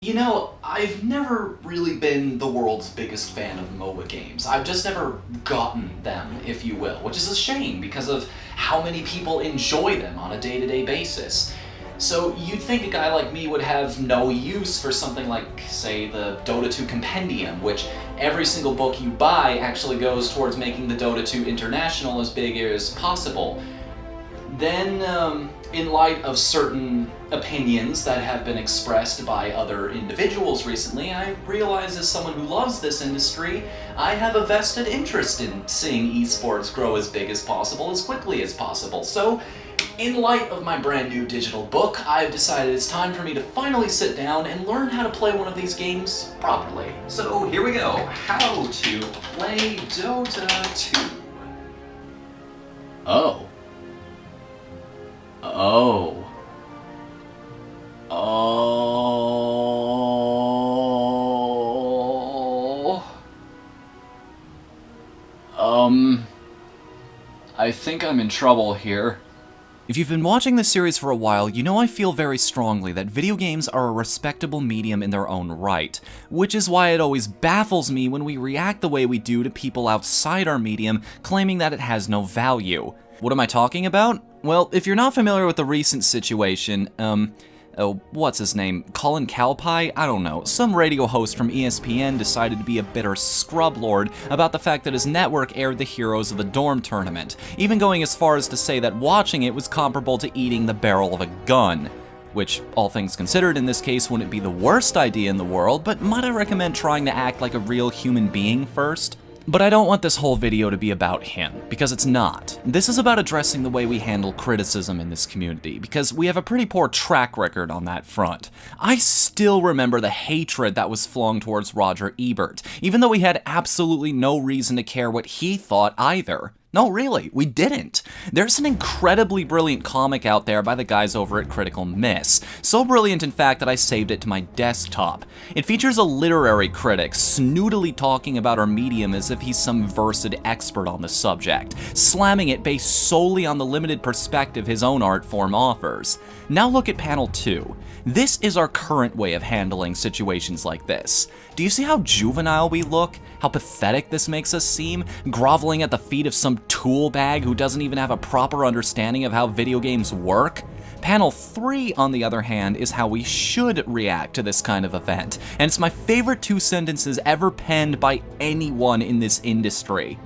You know, I've never really been the world's biggest fan of MOBA games. I've just never gotten them, if you will, which is a shame because of how many people enjoy them on a day-to-day basis. So you'd think a guy like me would have no use for something like, say, the Dota 2 Compendium, which every single book you buy actually goes towards making the Dota 2 International as big as possible. Then, in light of certain opinions that have been expressed by other individuals recently, I realize as someone who loves this industry, I have a vested interest in seeing esports grow as big as possible, as quickly as possible. So, in light of my brand new digital book, I've decided it's time for me to finally sit down and learn how to play one of these games properly. So here we go, how to play Dota 2. Oh. I think I'm in trouble here. If you've been watching this series for a while, you know I feel very strongly that video games are a respectable medium in their own right, which is why it always baffles me when we react the way we do to people outside our medium claiming that it has no value. What am I talking about? Well, if you're not familiar with the recent situation, what's his name? Colin Cowpie? I don't know. Some radio host from ESPN decided to be a bitter scrub lord about the fact that his network aired the Heroes of the Dorm tournament, even going as far as to say that watching it was comparable to eating the barrel of a gun. Which, all things considered, in this case wouldn't be the worst idea in the world, but might I recommend trying to act like a real human being first? But I don't want this whole video to be about him, because it's not. This is about addressing the way we handle criticism in this community, because we have a pretty poor track record on that front. I still remember the hatred that was flung towards Roger Ebert, even though we had absolutely no reason to care what he thought either. No, really, we didn't. There's an incredibly brilliant comic out there by the guys over at Critical Miss. So brilliant, in fact, that I saved it to my desktop. It features a literary critic snootily talking about our medium as if he's some versed expert on the subject, slamming it based solely on the limited perspective his own art form offers. Now look at panel 2. This is our current way of handling situations like this. Do you see how juvenile we look? How pathetic this makes us seem? Groveling at the feet of some tool bag who doesn't even have a proper understanding of how video games work? Panel 3, on the other hand, is how we should react to this kind of event, and it's my favorite 2 sentences ever penned by anyone in this industry.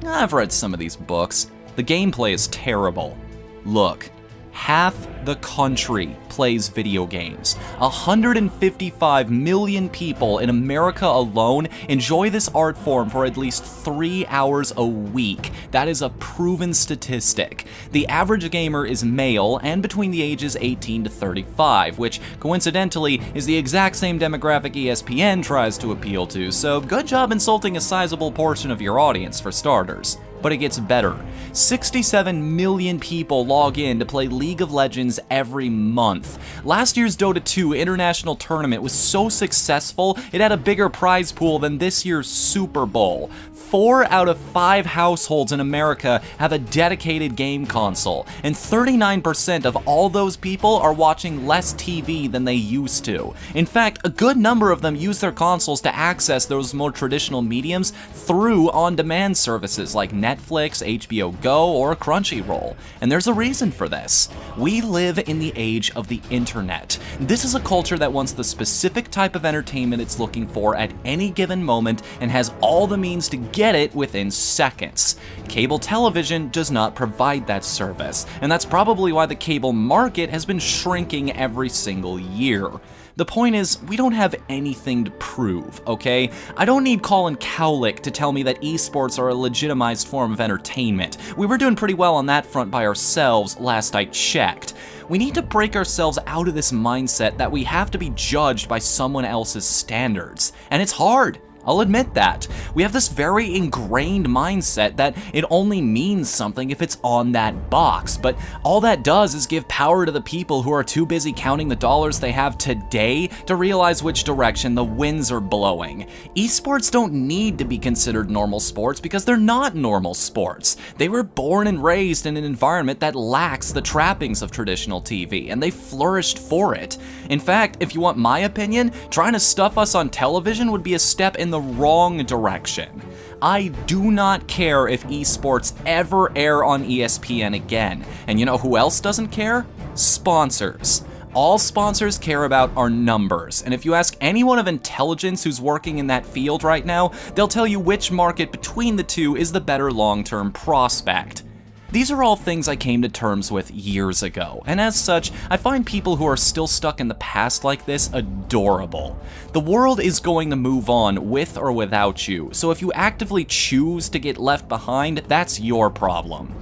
I've read some of these books. The gameplay is terrible. Look. Half the country plays video games. 155 million people in America alone enjoy this art form for at least 3 hours a week. That is a proven statistic. The average gamer is male and between the ages 18 to 35, which coincidentally is the exact same demographic ESPN tries to appeal to, so good job insulting a sizable portion of your audience for starters. But it gets better. 67 million people log in to play League of Legends every month. Last year's Dota 2 International Tournament was so successful, it had a bigger prize pool than this year's Super Bowl. 4 out of 5 households in America have a dedicated game console, and 39% of all those people are watching less TV than they used to. In fact, a good number of them use their consoles to access those more traditional mediums through on-demand services like Netflix, HBO Go, or Crunchyroll. And there's a reason for this. We live in the age of the internet. This is a culture that wants the specific type of entertainment it's looking for at any given moment and has all the means to get it within seconds. Cable television does not provide that service, and that's probably why the cable market has been shrinking every single year. The point is, we don't have anything to prove, okay? I don't need Colin Cowlick to tell me that esports are a legitimized form of entertainment. We were doing pretty well on that front by ourselves last I checked. We need to break ourselves out of this mindset that we have to be judged by someone else's standards. And it's hard. I'll admit that. We have this very ingrained mindset that it only means something if it's on that box, but all that does is give power to the people who are too busy counting the dollars they have today to realize which direction the winds are blowing. Esports don't need to be considered normal sports because they're not normal sports. They were born and raised in an environment that lacks the trappings of traditional TV, and they flourished for it. In fact, if you want my opinion, trying to stuff us on television would be a step in the wrong direction. I do not care if esports ever air on ESPN again. And you know who else doesn't care? Sponsors. All sponsors care about are numbers, and if you ask anyone of intelligence who's working in that field right now, they'll tell you which market between the two is the better long-term prospect. These are all things I came to terms with years ago, and as such, I find people who are still stuck in the past like this adorable. The world is going to move on with or without you, so if you actively choose to get left behind, that's your problem.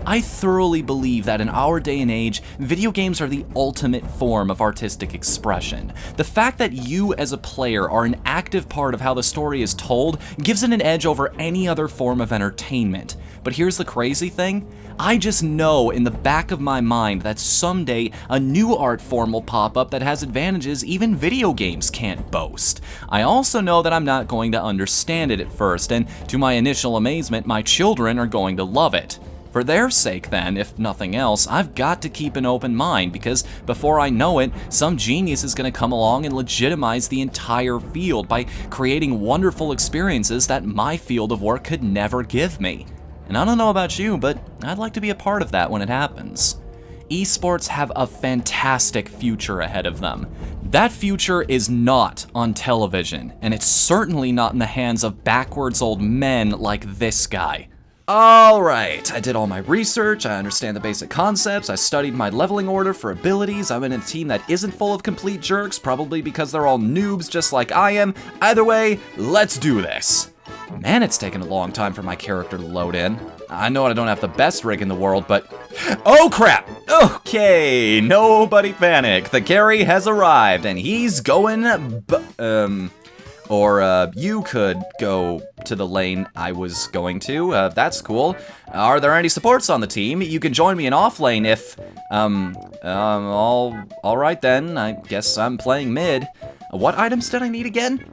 I thoroughly believe that in our day and age, video games are the ultimate form of artistic expression. The fact that you as a player are an active part of how the story is told gives it an edge over any other form of entertainment. But here's the crazy thing, I just know in the back of my mind that someday a new art form will pop up that has advantages even video games can't boast. I also know that I'm not going to understand it at first, and to my initial amazement, my children are going to love it. For their sake then, if nothing else, I've got to keep an open mind because before I know it, some genius is going to come along and legitimize the entire field by creating wonderful experiences that my field of work could never give me. And I don't know about you, but I'd like to be a part of that when it happens. Esports have a fantastic future ahead of them. That future is not on television, and it's certainly not in the hands of backwards old men like this guy. Alright, I did all my research, I understand the basic concepts, I studied my leveling order for abilities, I'm in a team that isn't full of complete jerks, probably because they're all noobs just like I am. Either way, let's do this. Man, it's taken a long time for my character to load in. I know I don't have the best rig in the world, but... Oh crap! Okay, nobody panic. The carry has arrived, and he's going... Or you could go to the lane I was going to. That's cool. Are there any supports on the team? You can join me in off lane if... all right then. I guess I'm playing mid. What items did I need again?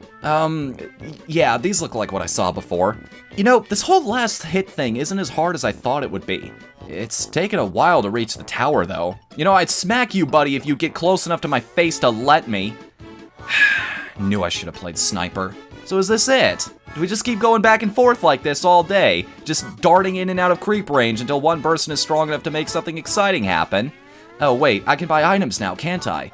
Yeah, these look like what I saw before. You know, this whole last hit thing isn't as hard as I thought it would be. It's taken a while to reach the tower, though. You know, I'd smack you, buddy, if you get close enough to my face to let me. Knew I should have played sniper. So is this it? Do we just keep going back and forth like this all day? Just darting in and out of creep range until one person is strong enough to make something exciting happen? Oh wait, I can buy items now, can't I?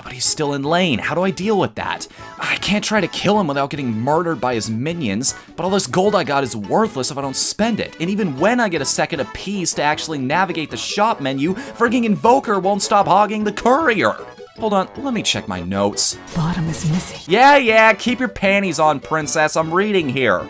But he's still in lane. How do I deal with that? I can't try to kill him without getting murdered by his minions, but all this gold I got is worthless if I don't spend it. And even when I get a second apiece to actually navigate the shop menu, frigging Invoker won't stop hogging the courier. Hold on, let me check my notes. Bottom is missing. Yeah, keep your panties on, princess. I'm reading here.